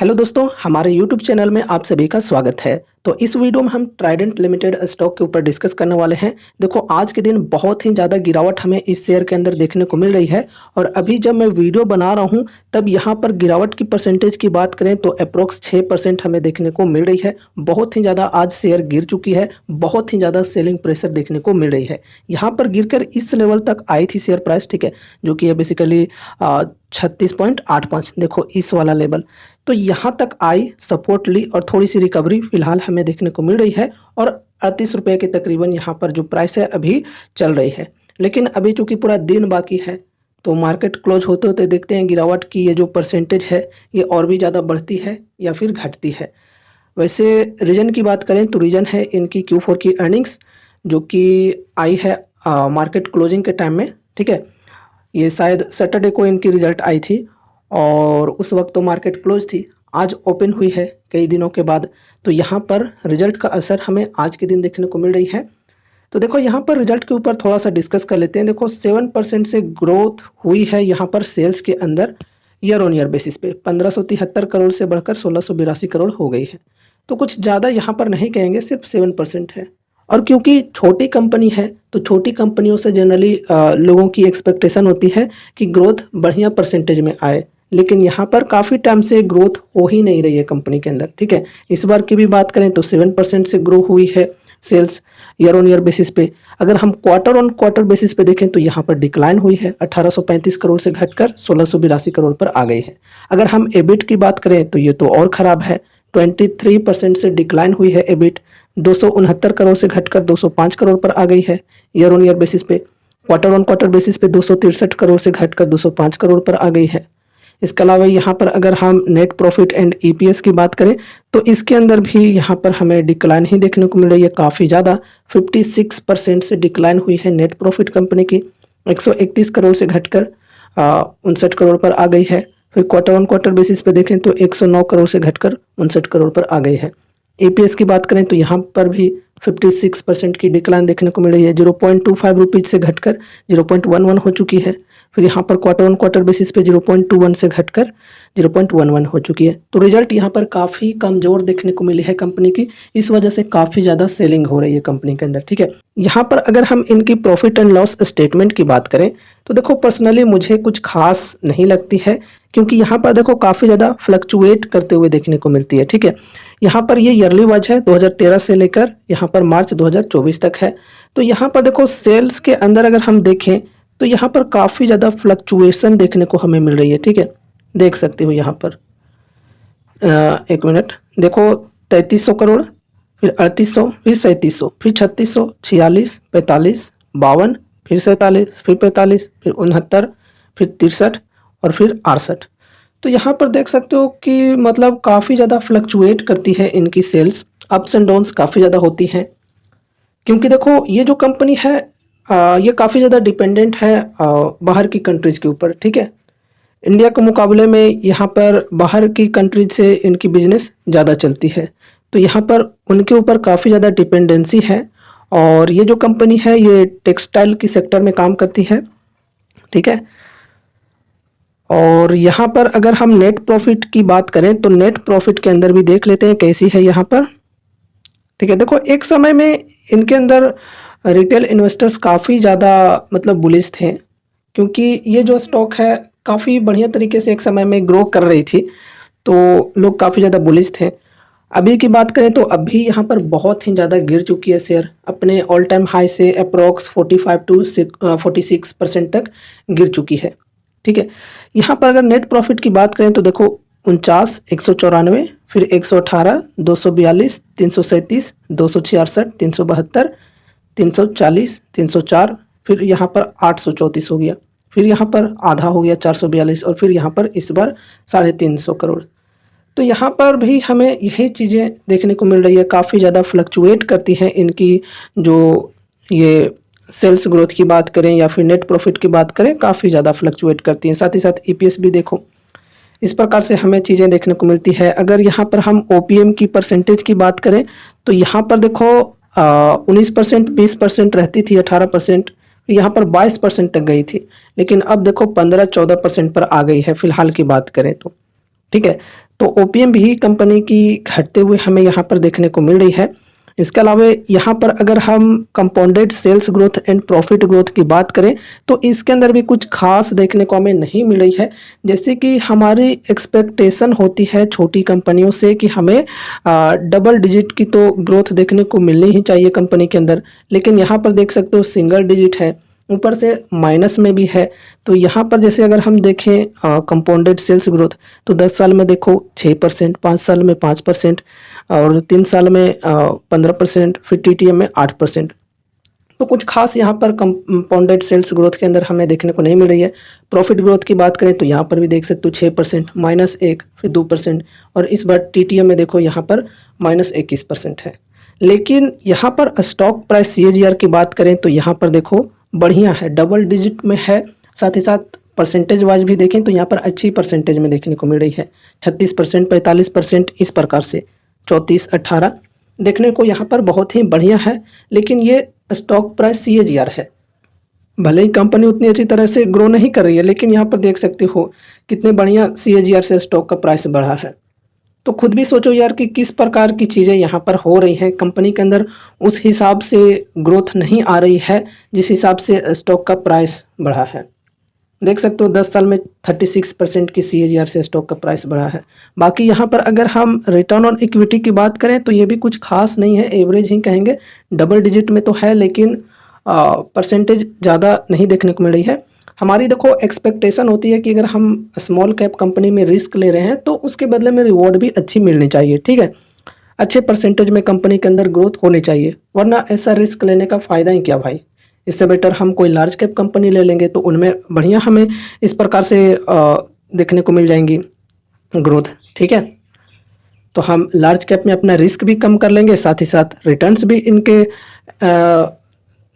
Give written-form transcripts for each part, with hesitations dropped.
Hello दोस्तों, हमारे YouTube channel में आप सभी का स्वागत है। तो इस वीडियो में हम ट्राइडेंट लिमिटेड स्टॉक के ऊपर डिस्कस करने वाले हैं। देखो, आज के दिन बहुत ही ज़्यादा गिरावट हमें इस शेयर के अंदर देखने को मिल रही है और अभी जब मैं वीडियो बना रहा हूं तब यहां पर गिरावट की परसेंटेज की बात करें तो अप्रोक्स 6% हमें देखने को मिल रही है। बहुत ही ज़्यादा आज शेयर गिर चुकी है, बहुत ही ज़्यादा सेलिंग प्रेशर देखने को मिल रही है। यहाँ पर गिरकर इस लेवल तक आई थी शेयर प्राइस, ठीक है, जो कि है बेसिकली 36.85। देखो इस वाला लेवल, तो यहाँ तक आई, सपोर्ट ली और थोड़ी सी रिकवरी फिलहाल हमें देखने को मिल रही है और 38 रुपये के तकरीबन यहाँ पर जो प्राइस है अभी चल रही है। लेकिन अभी चूंकि पूरा दिन बाकी है तो मार्केट क्लोज होते होते देखते हैं गिरावट की ये जो परसेंटेज है ये और भी ज़्यादा बढ़ती है या फिर घटती है। वैसे रीजन की बात करें तो रीजन है इनकी Q4 की अर्निंग्स, जो कि आई है मार्केट क्लोजिंग के टाइम में, ठीक है। ये शायद सैटरडे को इनकी रिजल्ट आई थी और उस वक्त तो मार्केट क्लोज थी। आज ओपन हुई है कई दिनों के बाद, तो यहाँ पर रिजल्ट का असर हमें आज के दिन देखने को मिल रही है। तो देखो यहाँ पर रिजल्ट के ऊपर थोड़ा सा डिस्कस कर लेते हैं। देखो 7% से ग्रोथ हुई है यहाँ पर सेल्स के अंदर ईयर ऑन ईयर बेसिस पे 1573 करोड़ से बढ़कर 1682 करोड़ हो गई है। तो कुछ ज़्यादा यहाँ पर नहीं कहेंगे, सिर्फ 7% है। और क्योंकि छोटी कंपनी है तो छोटी कंपनियों से जनरली लोगों की एक्सपेक्टेशन होती है कि ग्रोथ बढ़िया परसेंटेज में आए, लेकिन यहाँ पर काफ़ी टाइम से ग्रोथ हो ही नहीं रही है कंपनी के अंदर, ठीक है। इस बार की भी बात करें तो 7% से ग्रो हुई है sales year on year basis पे। अगर हम क्वार्टर ऑन क्वार्टर बेसिस पे देखें तो यहाँ पर डिक्लाइन हुई है, 1835 करोड़ से घटकर 1682 करोड़ पर आ गई है। अगर हम एबिट की बात करें तो ये तो और ख़राब है, 23% से डिक्लाइन हुई है एबिट, 269 करोड़ से घटकर 205 करोड़ पर आ गई है ईयर ऑन ईयर बेसिस पे। क्वार्टर ऑन क्वार्टर बेसिस पे 263 करोड़ से घटकर 205 करोड़ पर आ गई है। इसके अलावा यहाँ पर अगर हम नेट प्रॉफिट एंड ईपीएस की बात करें तो इसके अंदर भी यहाँ पर हमें डिक्लाइन ही देखने को मिल रही है, काफ़ी ज़्यादा 56% से डिक्लाइन हुई है नेट प्रॉफिट कंपनी की, 131 करोड़ से घटकर 59 करोड़ पर आ गई है। फिर क्वार्टर ऑन क्वार्टर बेसिस पे देखें तो 109 करोड़ से घटकर 59 करोड़ पर आ गई है। एपीएस की बात करें तो यहाँ पर भी 56% की डिक्लाइन देखने को मिल रही है, 0.25 रुपीज़ से घटकर 0.11 हो चुकी है। फिर यहाँ पर क्वार्टर ऑन क्वार्टर बेसिस पे 0.21 से घटकर 0.11 हो चुकी है। तो रिजल्ट यहाँ पर काफ़ी कमज़ोर देखने को मिली है कंपनी की, इस वजह से काफ़ी ज़्यादा सेलिंग हो रही है कंपनी के अंदर, ठीक है। यहाँ पर अगर हम इनकी प्रॉफिट एंड लॉस स्टेटमेंट की बात करें तो देखो पर्सनली मुझे कुछ खास नहीं लगती है, क्योंकि यहाँ पर देखो काफ़ी ज़्यादा फ्लक्चुएट करते हुए देखने को मिलती है, ठीक है। यहाँ पर ये ईयरली वाइज है, 2013 से लेकर यहाँ पर मार्च 2024 तक है। तो यहाँ पर देखो सेल्स के अंदर अगर हम देखें तो यहाँ पर काफ़ी ज़्यादा फ्लक्चुएशन देखने को हमें मिल रही है, ठीक है। देख सकते हो यहाँ पर एक मिनट, देखो 3300 करोड़, फिर 3800, फिर 3700, फिर 3600, 46, 45, 52, फिर 47, फिर 45, फिर 69, फिर 63 और फिर 68। तो यहाँ पर देख सकते हो कि मतलब काफ़ी ज़्यादा फ्लक्चुएट करती है इनकी सेल्स, अप्स एंड डाउन्स काफ़ी ज़्यादा होती हैं। क्योंकि देखो ये जो कंपनी है ये काफ़ी ज़्यादा डिपेंडेंट है बाहर की कंट्रीज़ के ऊपर, ठीक है। इंडिया के मुकाबले में यहाँ पर बाहर की कंट्रीज से इनकी बिजनेस ज़्यादा चलती है, तो यहाँ पर उनके ऊपर काफ़ी ज़्यादा डिपेंडेंसी है। और ये जो कंपनी है ये टेक्सटाइल की सेक्टर में काम करती है, ठीक है। और यहाँ पर अगर हम नेट प्रॉफिट की बात करें तो नेट प्रॉफिट के अंदर भी देख लेते हैं कैसी है यहाँ पर, ठीक है। देखो एक समय में इनके अंदर रिटेल इन्वेस्टर्स काफ़ी ज़्यादा मतलब बुलिश थे, क्योंकि ये जो स्टॉक है काफ़ी बढ़िया तरीके से एक समय में ग्रो कर रही थी, तो लोग काफ़ी ज़्यादा बुलिश थे। अभी की बात करें तो अभी यहाँ पर बहुत ही ज़्यादा गिर चुकी है शेयर, अपने ऑल टाइम हाई से अप्रोक्स 45 टू 46% तक गिर चुकी है, ठीक है। यहाँ पर अगर नेट प्रॉफिट की बात करें तो देखो 49, 194, फिर 118, 242, 337, 266, 372, 340, 304, फिर यहाँ पर 834 हो गया, फिर यहाँ पर आधा हो गया 442 और फिर यहाँ पर इस बार 350 करोड़। तो यहाँ पर भी हमें यही चीज़ें देखने को मिल रही है, काफ़ी ज़्यादा फ्लक्चुएट करती हैं इनकी जो ये सेल्स ग्रोथ की बात करें या फिर नेट प्रॉफिट की बात करें, काफ़ी ज़्यादा फ्लक्चुएट करती हैं। साथ ही साथ ईपीएस भी देखो, इस प्रकार से हमें चीज़ें देखने को मिलती है। अगर यहाँ पर हम ओपीएम की परसेंटेज की बात करें तो यहाँ पर देखो 19%, 20% रहती थी, 18%, यहाँ पर 22% तक गई थी, लेकिन अब देखो 15-14% पर आ गई है फिलहाल की बात करें तो, ठीक है। तो ओपीएम भी कंपनी की घटते हुए हमें यहाँ पर देखने को मिल रही है। इसके अलावा यहाँ पर अगर हम compounded sales growth and profit growth की बात करें तो इसके अंदर भी कुछ खास देखने को हमें नहीं मिल रही है। जैसे कि हमारी एक्सपेक्टेशन होती है छोटी कंपनियों से कि हमें डबल डिजिट की तो ग्रोथ देखने को मिलनी ही चाहिए कंपनी के अंदर, लेकिन यहाँ पर देख सकते हो सिंगल डिजिट है, ऊपर से माइनस में भी है। तो यहाँ पर जैसे अगर हम देखें कंपाउंडेड सेल्स ग्रोथ तो 10 साल में देखो 6%, 5 साल में 5% और 3 साल में 15%, फिर टीटीएम में 8%। तो कुछ खास यहाँ पर कंपाउंडेड सेल्स ग्रोथ के अंदर हमें देखने को नहीं मिल रही है। प्रॉफिट ग्रोथ की बात करें तो यहाँ पर भी देख सकते हो 6%, -1, फिर 2% और इस बार टीटीएम में देखो यहाँ पर -21% है। लेकिन यहाँ पर स्टॉक प्राइस CAGR की बात करें तो यहाँ पर देखो बढ़िया है, डबल डिजिट में है। साथ ही साथ परसेंटेज वाइज भी देखें तो यहाँ पर अच्छी परसेंटेज में देखने को मिल रही है, 36%, 45%, इस प्रकार से 34, 18 देखने को यहाँ पर बहुत ही बढ़िया है। लेकिन ये स्टॉक प्राइस CAGR है, भले ही कंपनी उतनी अच्छी तरह से ग्रो नहीं कर रही है, लेकिन यहाँ पर देख सकते हो कितने बढ़िया CAGR से स्टॉक का प्राइस बढ़ा है। तो खुद भी सोचो यार कि किस प्रकार की चीज़ें यहाँ पर हो रही हैं कंपनी के अंदर, उस हिसाब से ग्रोथ नहीं आ रही है जिस हिसाब से स्टॉक का प्राइस बढ़ा है। देख सकते हो 10 साल में 36% की CAGR से स्टॉक का प्राइस बढ़ा है। बाकी यहाँ पर अगर हम रिटर्न ऑन इक्विटी की बात करें तो ये भी कुछ खास नहीं है, एवरेज ही कहेंगे, डबल डिजिट में तो है लेकिन परसेंटेज ज़्यादा नहीं देखने को मिल रही है। हमारी देखो एक्सपेक्टेशन होती है कि अगर हम स्मॉल कैप कंपनी में रिस्क ले रहे हैं तो उसके बदले में रिवॉर्ड भी अच्छी मिलनी चाहिए, ठीक है, अच्छे परसेंटेज में कंपनी के अंदर ग्रोथ होनी चाहिए, वरना ऐसा रिस्क लेने का फ़ायदा ही क्या भाई। इससे बेटर हम कोई लार्ज कैप कंपनी ले लेंगे तो उनमें बढ़िया हमें इस प्रकार से देखने को मिल जाएंगी ग्रोथ, ठीक है। तो हम लार्ज कैप में अपना रिस्क भी कम कर लेंगे, साथ ही साथ रिटर्न्स भी इनके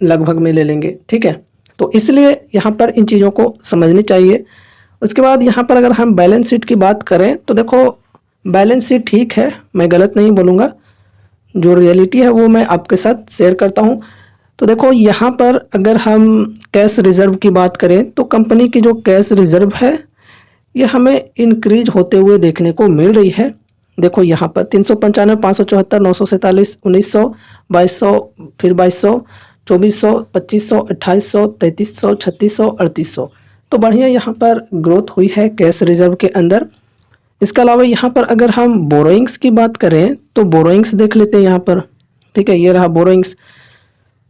लगभग में ले लेंगे, ठीक है। तो इसलिए यहाँ पर इन चीज़ों को समझनी चाहिए। उसके बाद यहाँ पर अगर हम बैलेंस शीट की बात करें तो देखो बैलेंस शीट ठीक है, मैं गलत नहीं बोलूँगा, जो रियलिटी है वो मैं आपके साथ शेयर करता हूँ। तो देखो यहाँ पर अगर हम कैश रिज़र्व की बात करें तो कंपनी की जो कैश रिज़र्व है ये हमें इंक्रीज होते हुए देखने को मिल रही है। देखो यहाँ पर 395, 574, 947, 1900, 2200, फिर 2200, 2400, 2500, 2800, 3300, 3600, 3800। तो बढ़िया यहाँ पर ग्रोथ हुई है कैश रिज़र्व के अंदर। इसके अलावा यहाँ पर अगर हम बोरोइंग्स की बात करें तो बोरोइंग्स देख लेते हैं यहाँ पर, ठीक है, ये रहा बोरोइंग्स।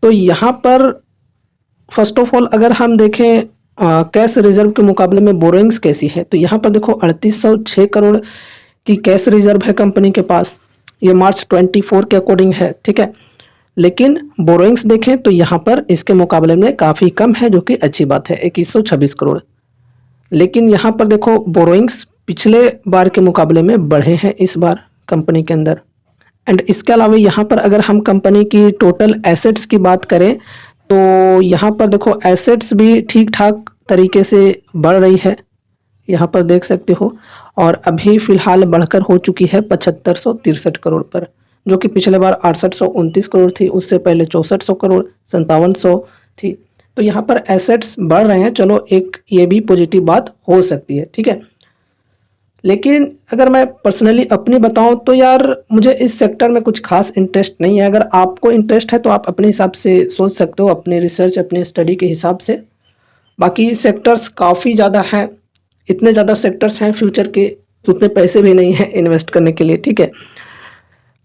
तो यहाँ पर फर्स्ट ऑफ ऑल अगर हम देखें कैश रिजर्व के मुकाबले में बोरोइंग्स कैसी है तो यहाँ पर देखो 3806 करोड़ की कैश रिजर्व है कंपनी के पास, ये मार्च 24 के अकॉर्डिंग है, ठीक है। लेकिन बोरोइंग्स देखें तो यहाँ पर इसके मुकाबले में काफ़ी कम है, जो कि अच्छी बात है, 2126 करोड़। लेकिन यहाँ पर देखो बोरोइंग्स पिछले बार के मुकाबले में बढ़े हैं इस बार कंपनी के अंदर। एंड इसके अलावा यहाँ पर अगर हम कंपनी की टोटल एसेट्स की बात करें तो यहाँ पर देखो एसेट्स भी ठीक ठाक तरीके से बढ़ रही है, यहाँ पर देख सकते हो, और अभी फ़िलहाल बढ़कर हो चुकी है 7563 करोड़ पर, जो कि पिछले बार 6829 करोड़ थी, उससे पहले 6400 करोड़, 5700 थी। तो यहाँ पर एसेट्स बढ़ रहे हैं, चलो एक ये भी पॉजिटिव बात हो सकती है, ठीक है। लेकिन अगर मैं पर्सनली अपनी बताऊं तो यार मुझे इस सेक्टर में कुछ खास इंटरेस्ट नहीं है। अगर आपको इंटरेस्ट है तो आप अपने हिसाब से सोच सकते हो, अपनी रिसर्च अपनी स्टडी के हिसाब से। बाकी सेक्टर्स काफ़ी ज़्यादा हैं, इतने ज़्यादा सेक्टर्स हैं फ्यूचर के, उतने पैसे भी नहीं हैं इन्वेस्ट करने के लिए, ठीक है।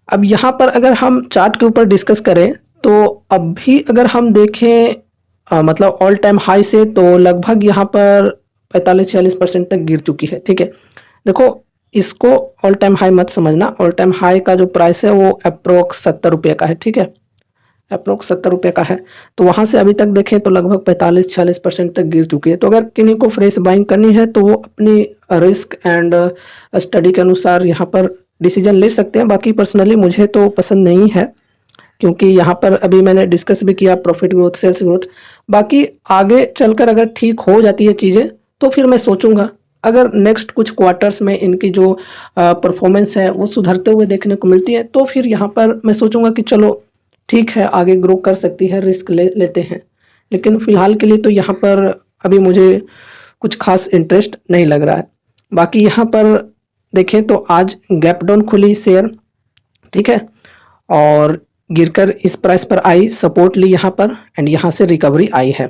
अब यहाँ पर अगर हम चार्ट के ऊपर डिस्कस करें तो अभी अगर हम देखें मतलब ऑल टाइम हाई से तो लगभग यहाँ पर 45-46% तक गिर चुकी है, ठीक है। देखो इसको ऑल टाइम हाई मत समझना, ऑल टाइम हाई का जो प्राइस है वो अप्रोक्स 70 रुपये का है, ठीक है, अप्रोक्स 70 रुपये का है। तो वहाँ से अभी तक देखें तो लगभग 45-46% तक गिर चुकी है। तो अगर किन्हीं को फ्रेश बाइंग करनी है तो वो अपनी रिस्क एंड स्टडी के अनुसार यहाँ पर डिसीजन ले सकते हैं। बाकी पर्सनली मुझे तो पसंद नहीं है, क्योंकि यहाँ पर अभी मैंने डिस्कस भी किया प्रॉफिट ग्रोथ सेल्स ग्रोथ। बाकी आगे चलकर अगर ठीक हो जाती है चीज़ें तो फिर मैं सोचूंगा, अगर नेक्स्ट कुछ क्वार्टर्स में इनकी जो परफॉर्मेंस है वो सुधरते हुए देखने को मिलती है तो फिर यहाँ पर मैं सोचूंगा कि चलो ठीक है आगे ग्रो कर सकती है, रिस्क लेते हैं। लेकिन फ़िलहाल के लिए तो यहाँ पर अभी मुझे कुछ खास इंटरेस्ट नहीं लग रहा है। बाकी यहाँ पर देखें तो आज गैप डाउन खुली शेयर, ठीक है, और गिरकर इस प्राइस पर आई, सपोर्ट ली यहाँ पर एंड यहाँ से रिकवरी आई है।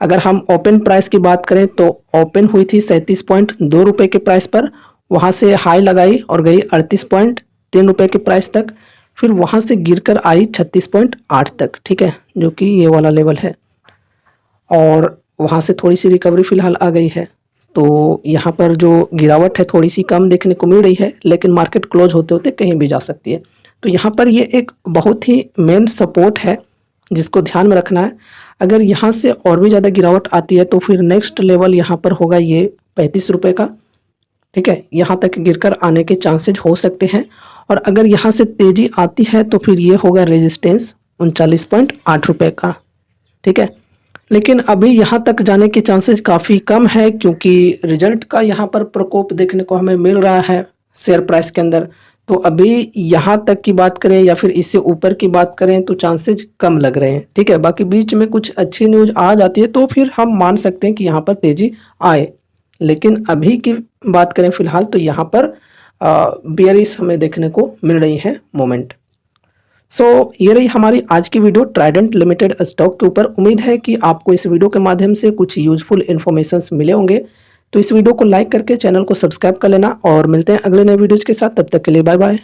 अगर हम ओपन प्राइस की बात करें तो ओपन हुई थी 37.2 रुपये के प्राइस पर, वहाँ से हाई लगाई और गई 38.3 रुपये के प्राइस तक, फिर वहाँ से गिरकर आई 36.8 तक, ठीक है, जो कि ये वाला लेवल है, और वहाँ से थोड़ी सी रिकवरी फिलहाल आ गई है। तो यहाँ पर जो गिरावट है थोड़ी सी कम देखने को मिल रही है, लेकिन मार्केट क्लोज होते होते कहीं भी जा सकती है। तो यहाँ पर ये एक बहुत ही मेन सपोर्ट है जिसको ध्यान में रखना है। अगर यहाँ से और भी ज़्यादा गिरावट आती है तो फिर नेक्स्ट लेवल यहाँ पर होगा ये 35 रुपये का, ठीक है, यहाँ तक गिरकर आने के चांसेज हो सकते हैं। और अगर यहाँ से तेज़ी आती है तो फिर ये होगा रेजिस्टेंस 39.8 रुपये का, ठीक है। लेकिन अभी यहाँ तक जाने के चांसेस काफ़ी कम है, क्योंकि रिजल्ट का यहाँ पर प्रकोप देखने को हमें मिल रहा है शेयर प्राइस के अंदर। तो अभी यहाँ तक की बात करें या फिर इससे ऊपर की बात करें तो चांसेज कम लग रहे हैं, ठीक है। बाकी बीच में कुछ अच्छी न्यूज़ आ जाती है तो फिर हम मान सकते हैं कि यहाँ पर तेज़ी आए, लेकिन अभी की बात करें फिलहाल तो यहाँ पर बेयरिश हमें देखने को मिल रही है मोमेंट। ये रही हमारी आज की वीडियो ट्राइडेंट लिमिटेड स्टॉक के ऊपर। उम्मीद है कि आपको इस वीडियो के माध्यम से कुछ यूजफुल इन्फॉर्मेशंस मिले होंगे। तो इस वीडियो को लाइक करके चैनल को सब्सक्राइब कर लेना और मिलते हैं अगले नए वीडियोज़ के साथ। तब तक के लिए बाय बाय।